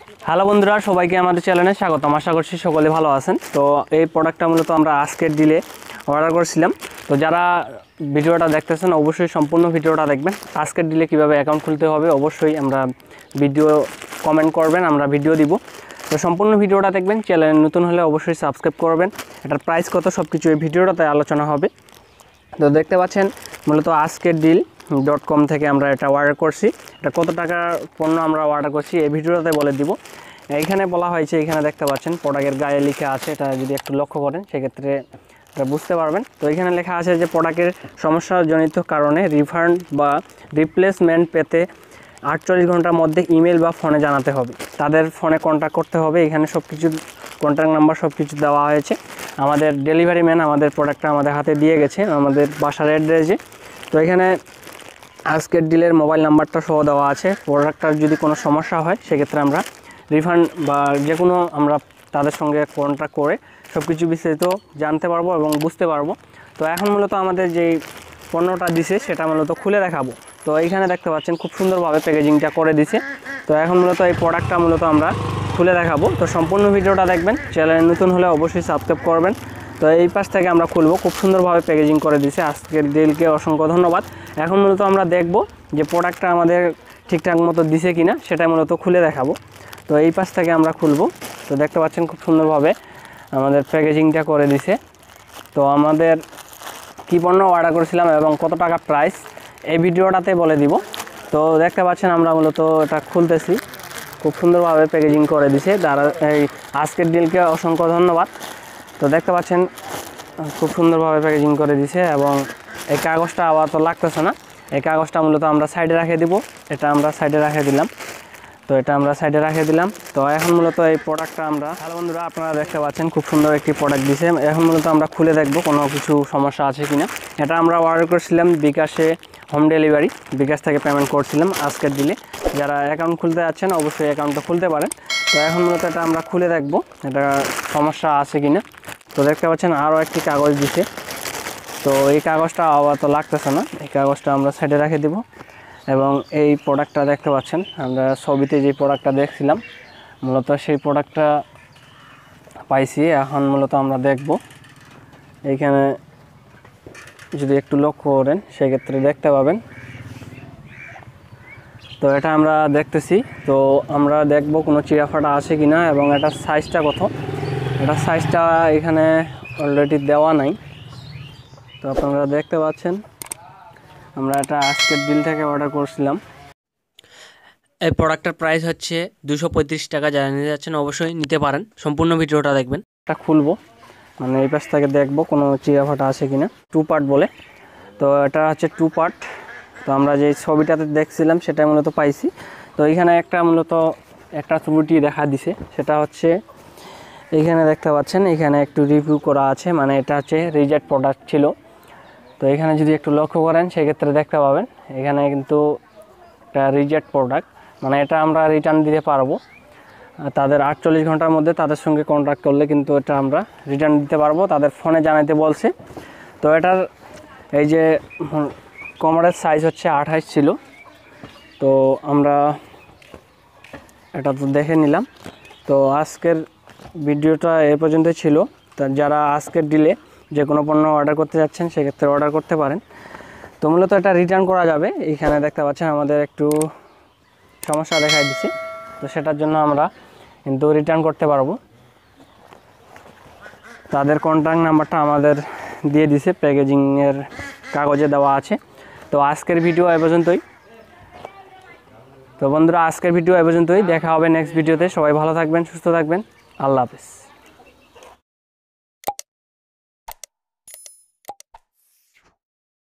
Hello বন্ধুরা, সবাইকে আমাদের চ্যানেলে স্বাগতম। আশা করছি সকলে ভালো আছেন। তো এই প্রোডাক্টটা মূলত আমরা আজকের ডিলে অর্ডার করেছিলাম। তো যারা ভিডিওটা দেখতেছেন অবশ্যই সম্পূর্ণ ভিডিওটা দেখবেন। আজকের ডিলে কিভাবে অ্যাকাউন্ট খুলতে হবে অবশ্যই আমরা ভিডিও কমেন্ট করবেন, আমরা ভিডিও দিব। তো সম্পূর্ণ ভিডিওটা দেখবেন। চ্যানেল নতুন হলে অবশ্যই সাবস্ক্রাইব করবেন। এটার প্রাইস কত সব কিছু এই ভিডিওটাতে আলোচনা হবে। তো দেখতে পাচ্ছেন মূলত Ajkerdeal.com থেকে আমরা এটা অর্ডার করছি। এটা কত টাকার পণ্য আমরা অর্ডার করছি এই ভিডিওটাতে বলে দিব। এইখানে বলা হয়েছে, এখানে দেখতে পাচ্ছেন প্রোডাক্টের গায়ে লেখা আছে, এটা যদি একটু লক্ষ্য করেন সেক্ষেত্রে এটা বুঝতে পারবেন। তো এখানে লেখা আছে যে প্রোডাক্টের সমস্যাজনিত কারণে রিফান্ড বা রিপ্লেসমেন্ট পেতে 48 ঘন্টার মধ্যে ইমেল বা ফোনে জানাতে হবে। তাদের ফোনে কন্ট্যাক্ট করতে হবে। এখানে সব কিছু কন্ট্যাক্ট নাম্বার সব কিছু দেওয়া হয়েছে। আমাদের ডেলিভারি ম্যান আমাদের প্রোডাক্টটা আমাদের হাতে দিয়ে গেছে আমাদের বাসার অ্যাড্রেসে। তো এখানে আজকের ডিলের মোবাইল নাম্বারটা সহ দেওয়া আছে। প্রোডাক্টটার যদি কোনো সমস্যা হয় সেক্ষেত্রে আমরা রিফান্ড বা যে কোনো আমরা তাদের সঙ্গে কন্ট্যাক্ট করে সব কিছু বিস্তারিত জানতে পারবো এবং বুঝতে পারবো। তো এখন মূলত আমাদের যেই পণ্যটা দিছে সেটা মূলত খুলে দেখাবো। তো এইখানে দেখতে পাচ্ছেন খুব সুন্দরভাবে প্যাকেজিংটা করে দিছে। তো এখন মূলত এই প্রোডাক্টটা মূলত আমরা খুলে দেখাবো। তো সম্পূর্ণ ভিডিওটা দেখবেন। চ্যানেল নতুন হলে অবশ্যই সাবস্ক্রাইব করবেন। তো এই পাশ থেকে আমরা খুলবো। খুব সুন্দরভাবে প্যাকেজিং করে দিছে। আজকের ডিলকে অসংখ্য ধন্যবাদ। এখন মূলত আমরা দেখব যে প্রোডাক্টটা আমাদের ঠিকঠাক মতো দিছে কিনা সেটা মূলত খুলে দেখাবো। তো এই পাশ থেকে আমরা খুলবো। তো দেখতে পাচ্ছেন খুব সুন্দরভাবে আমাদের প্যাকেজিংটা করে দিছে। তো আমাদের কী পণ্য অর্ডার করেছিলাম এবং কত টাকা প্রাইস এই ভিডিওটাতে বলে দিব। তো দেখতে পাচ্ছেন আমরা মূলত এটা খুলতেছি। খুব সুন্দরভাবে প্যাকেজিং করে দিছে। তারা এই আজকের ডিলকে অসংখ্য ধন্যবাদ। তো দেখতে পাচ্ছেন খুব সুন্দরভাবে প্যাকেজিং করে দিছে এবং এই কাগজটা আবার তো লাগতেছে না। এই কাগজটা মূলত আমরা সাইডে রেখে দিব। এটা আমরা সাইডে রেখে দিলাম। তো এটা আমরা সাইডে রেখে দিলাম। তো এখন মূলত এই প্রোডাক্টটা আমরা, হ্যালো বন্ধুরা, আপনারা দেখতে পাচ্ছেন খুব সুন্দর একটি প্রোডাক্ট দিছে। এখন মূলত আমরা খুলে দেখব কোনো কিছু সমস্যা আছে কিনা। এটা আমরা অর্ডার করেছিলাম বিকাশে, হোম ডেলিভারি, বিকাশ থেকে পেমেন্ট করছিলাম আজকের দিলে। যারা অ্যাকাউন্ট খুলতে যাচ্ছেন অবশ্যই অ্যাকাউন্টটা খুলতে পারেন। তো এখন মূলত এটা আমরা খুলে দেখব এটা সমস্যা আছে কিনা। তো দেখতে পাচ্ছেন আরও একটি কাগজ দিছে। তো এই কাগজটা আবার তো লাগতেছে না। এই কাগজটা আমরা সাইডে রেখে দিব এবং এই প্রোডাক্টটা দেখতে পাচ্ছেন আমরা ছবিতে যে প্রোডাক্টটা দেখছিলাম মূলত সেই প্রোডাক্টটা পাইছি। এখন মূলত আমরা দেখব। এইখানে যদি একটু লক্ষ্য করেন সেক্ষেত্রে দেখতে পাবেন। তো এটা আমরা দেখতেছি। তো আমরা দেখব কোনো চিরাফাটা আছে কিনা এবং এটার সাইজটা কত। এটার সাইজটা এখানে অলরেডি দেওয়া নাই। তো আপনারা দেখতে পাচ্ছেন আমরা এটা আজকের ডিল থেকে অর্ডার করছিলাম। এই প্রোডাক্টের প্রাইস হচ্ছে 235 টাকা। যারা নিতে যাচ্ছেন অবশ্যই নিতে পারেন। সম্পূর্ণ ভিডিওটা দেখবেন। এটা খুলবো, মানে এই পাশ থেকে দেখবো কোনো চিরাফাটা আছে কিনা। 2 পার্ট বলে। তো এটা হচ্ছে 2 পার্ট। তো আমরা যে ছবিটাতে দেখছিলাম সেটা মূলত পাইছি। তো এইখানে একটা মূলত একটা ত্রুটি দেখা দিছে। সেটা হচ্ছে এইখানে দেখতে পাচ্ছেন এখানে একটু রিভিউ করা আছে, মানে এটা হচ্ছে রিজেক্ট প্রোডাক্ট ছিল। তো এখানে যদি একটু লক্ষ্য করেন সেক্ষেত্রে দেখতে পাবেন এখানে কিন্তু একটা রিজেক্ট প্রোডাক্ট, মানে এটা আমরা রিটার্ন দিতে পারবো। তাদের 48 ঘন্টার মধ্যে তাদের সঙ্গে কন্ট্যাক্ট করলে কিন্তু এটা আমরা রিটার্ন দিতে পারবো। তাদের ফোনে জানাতে বলছে। তো এটার এই যে কোমরের সাইজ হচ্ছে 28 ছিল। তো আমরা এটা তো দেখে নিলাম। তো আজকের ভিডিওটা এ পর্যন্তই ছিল। তা যারা আজকের ডিলে যে কোনো পণ্য অর্ডার করতে যাচ্ছেন সেক্ষেত্রে অর্ডার করতে পারেন। তো মূলত এটা রিটার্ন করা যাবে। এইখানে দেখতে পাচ্ছেন আমাদের একটু সমস্যা দেখা দিচ্ছে। তো সেটার জন্য আমরা কিন্তু রিটার্ন করতে পারবো। তাদের কন্ট্যাক্ট নাম্বারটা আমাদের দিয়ে দিছে, প্যাকেজিংয়ের কাগজে দেওয়া আছে। তো আজকের ভিডিও এ পর্যন্তই। তো বন্ধুরা আজকের ভিডিও এ পর্যন্তই। দেখা হবে নেক্সট ভিডিওতে। সবাই ভালো থাকবেন, সুস্থ থাকবেন। আল্লাহ হাফেজ।